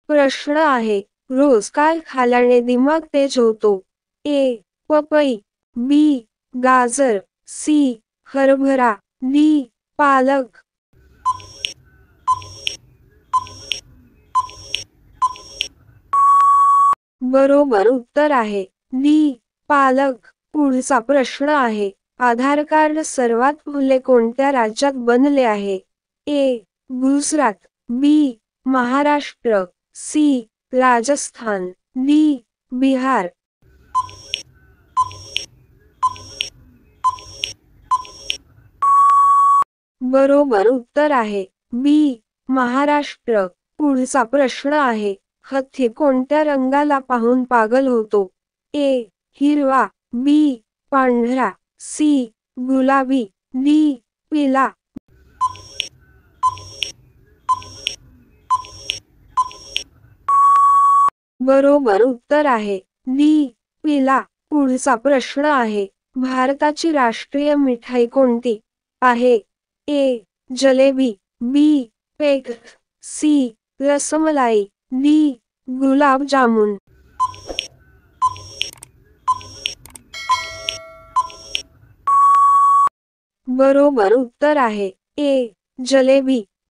प्रश्न आहे, रोज काय खाल्याने दिमाग तेज होतो? ए. पपई, बी. गाजर, सी. हरभरा, डी. पालक. बरोबर उत्तर आहे डी. पालक. पुढचा प्रश्न आहे, आधार कार्ड सर्वात पहिले कोणत्या राज्यात बनले आहे? ए. गुजरात, बी. महाराष्ट्र, सी. राजस्थान, डी. बिहार. बरोबर उत्तर आहे बी. महाराष्ट्र. पुढचा प्रश्न आहे, हत्ती कोणत्या रंगाला पाहून पागल होतो? ए. हिरवा, बी. पांढरा, सी. गुलाबी, डी. पिला. बरोबर उत्तर आहे डी. पिला. पुढचा प्रश्न आहे, भारताची राष्ट्रीय मिठाई कोणती आहे? ए. जलेबी, बी. पेक, सी. रसमलाई, डी. गुलाबजामुन. बरोबर उत्तर आहे ए. जलेबी.